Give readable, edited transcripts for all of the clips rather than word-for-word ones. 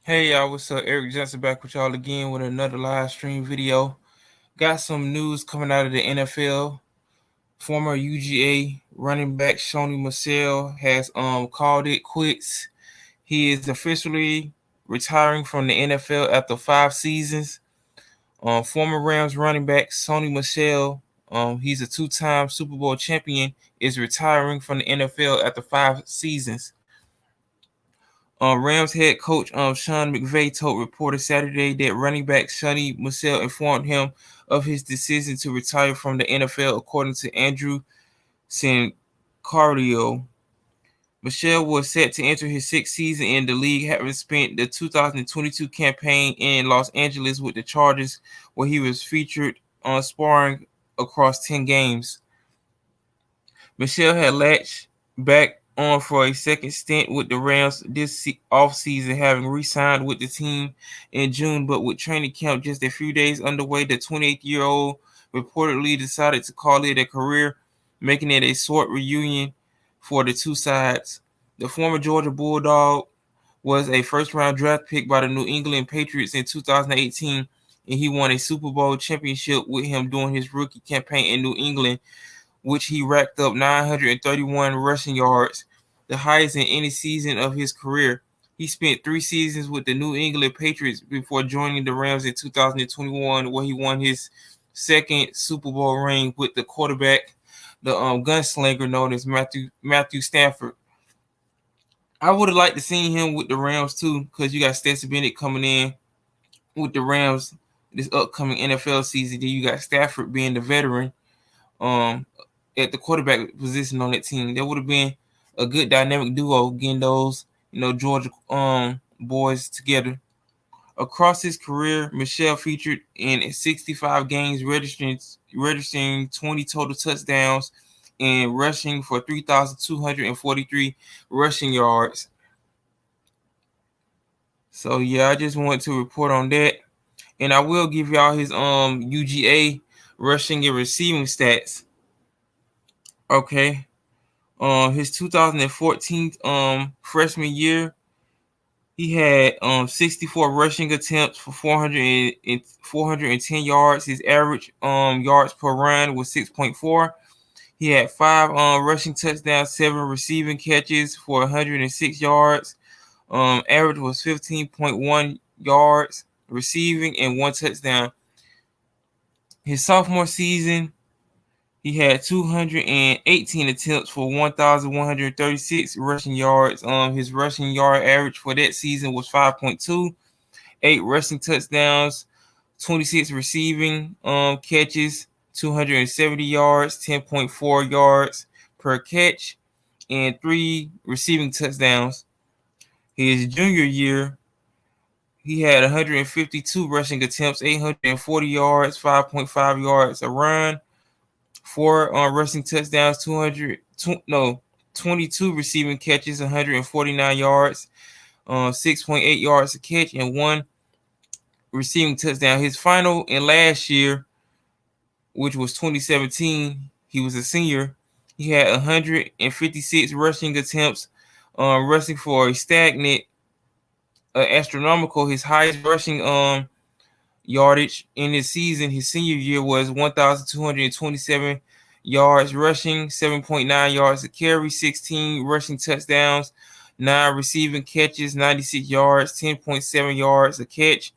Hey y'all, what's up? Eric Johnson back with y'all again with another live stream video. Got some news coming out of the NFL. Former UGA running back Sony Michel has called it quits. He is officially retiring from the NFL after 5 seasons. Former Rams running back Sony Michel, he's a 2-time Super Bowl champion, is retiring from the NFL after 5 seasons. Rams head coach Sean McVay told reporters Saturday that running back Sony Michel informed him of his decision to retire from the NFL, according to Andrew Sincario. Michel was set to enter his 6th season in the league, having spent the 2022 campaign in Los Angeles with the Chargers, where he was featured on sparring across 10 games. Michel had latched back on for a second stint with the Rams this offseason, having re-signed with the team in June, but with training camp just a few days underway, the 28-year-old reportedly decided to call it a career, making it a short reunion for the two sides. The former Georgia Bulldog was a first-round draft pick by the New England Patriots in 2018, and he won a Super Bowl championship with him during his rookie campaign in New England, which he racked up 931 rushing yards, the highest in any season of his career. He spent 3 seasons with the New England Patriots before joining the Rams in 2021, where he won his second Super Bowl ring with the quarterback, the gunslinger known as Matthew Stafford. I would have liked to see him with the Rams too, because you got Stetson Bennett coming in with the Rams this upcoming NFL season. Then you got Stafford being the veteran at the quarterback position on that team. That would have been a good dynamic duo, getting those Georgia boys together. Across his career, Michel featured in 65 games, registering 20 total touchdowns and rushing for 3,243 rushing yards. So yeah, I just wanted to report on that, and I will give y'all his UGA rushing and receiving stats. Okay. His 2014 freshman year, he had 64 rushing attempts for 410 yards. His average yards per run was 6.4. He had 5 rushing touchdowns, 7 receiving catches for 106 yards. Average was 15.1 yards receiving and 1 touchdown. His sophomore season, he had 218 attempts for 1,136 rushing yards. His rushing yard average for that season was 5.2, 8 rushing touchdowns, 26 receiving catches, 270 yards, 10.4 yards per catch, and 3 receiving touchdowns. His junior year, he had 152 rushing attempts, 840 yards, 5.5 yards a run, 4 rushing touchdowns, 22 receiving catches, 149 yards, 6.8 yards a catch, and 1 receiving touchdown. His final and last year, which was 2017, he was a senior. He had 156 rushing attempts, rushing for a stagnant, astronomical. His highest rushing yardage in his season, his senior year, was 1,227 yards rushing, 7.9 yards a carry, 16 rushing touchdowns, 9 receiving catches, 96 yards, 10.7 yards a catch,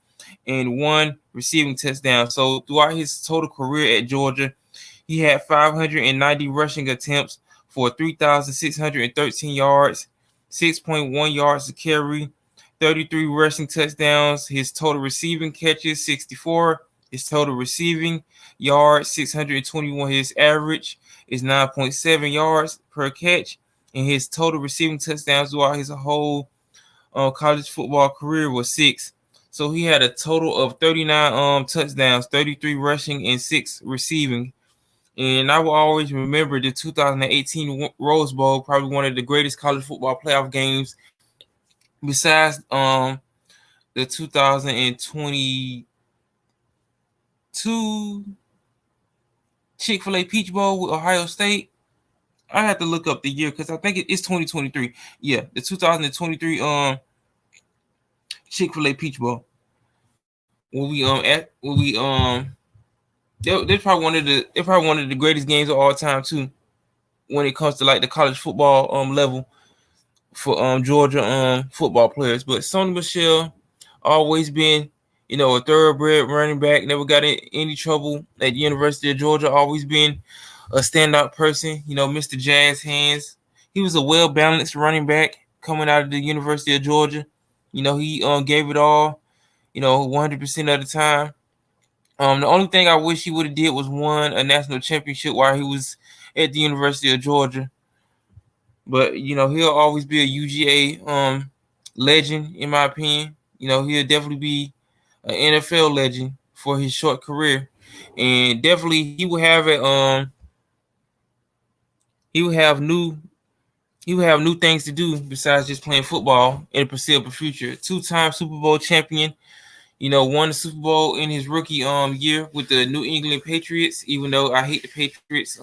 and 1 receiving touchdown. So throughout his total career at Georgia, he had 590 rushing attempts for 3,613 yards, 6.1 yards a carry, 33 rushing touchdowns. His total receiving catches, 64. His total receiving yards, 621. His average is 9.7 yards per catch. And his total receiving touchdowns throughout his whole college football career was 6. So he had a total of 39 touchdowns, 33 rushing, and 6 receiving. And I will always remember the 2018 Rose Bowl, probably one of the greatest college football playoff games besides the 2022 Chick-fil-A Peach Bowl with Ohio State. I have to look up the year because I think it's 2023. Yeah, the 2023 Chick-fil-A Peach Bowl. They're probably one of the greatest games of all time too, when it comes to like the college football level for Georgia football players. But Sony Michel always been, a thoroughbred running back. Never got in any trouble at the University of Georgia. Always been a standout person. Mr. Jazz Hands. He was a well balanced running back coming out of the University of Georgia. He gave it all. 100% of the time. The only thing I wish he would have did was won a national championship while he was at the University of Georgia. But he'll always be a UGA legend in my opinion. He'll definitely be an NFL legend for his short career, and definitely he will have new things to do besides just playing football in the foreseeable future. Two-time Super Bowl champion. Won the Super Bowl in his rookie year with the New England Patriots, even though I hate the Patriots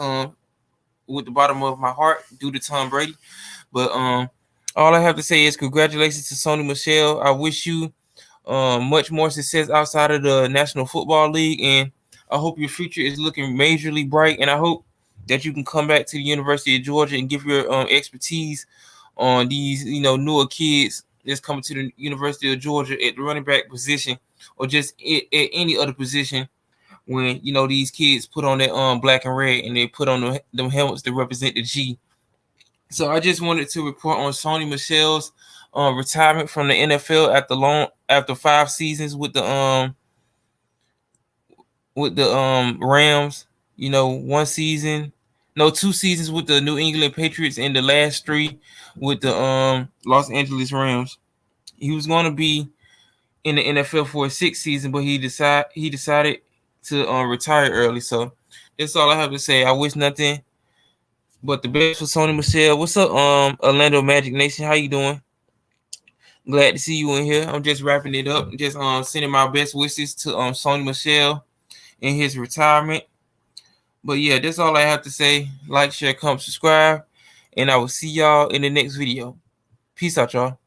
with the bottom of my heart due to Tom Brady. But all I have to say is congratulations to Sony Michel. I wish you much more success outside of the National Football League, and I hope your future is looking majorly bright, and I hope that you can come back to the University of Georgia and give your expertise on these newer kids that's coming to the University of Georgia at the running back position, or just at any other position, when these kids put on that black and red and they put on them helmets to represent the G. So I just wanted to report on Sony Michel's retirement from the NFL after 5 seasons with the Rams. 2 seasons with the New England Patriots, and the last 3 with the Los Angeles Rams. He was going to be in the NFL for a 6th season, but he decided to retire early. So that's all I have to say. I wish nothing but the best for Sony Michel. What's up, Orlando Magic Nation? How you doing? Glad to see you in here. I'm just wrapping it up. Just sending my best wishes to Sony Michel in his retirement. But yeah, that's all I have to say. Like, share, comment, subscribe, and I will see y'all in the next video. Peace out, y'all.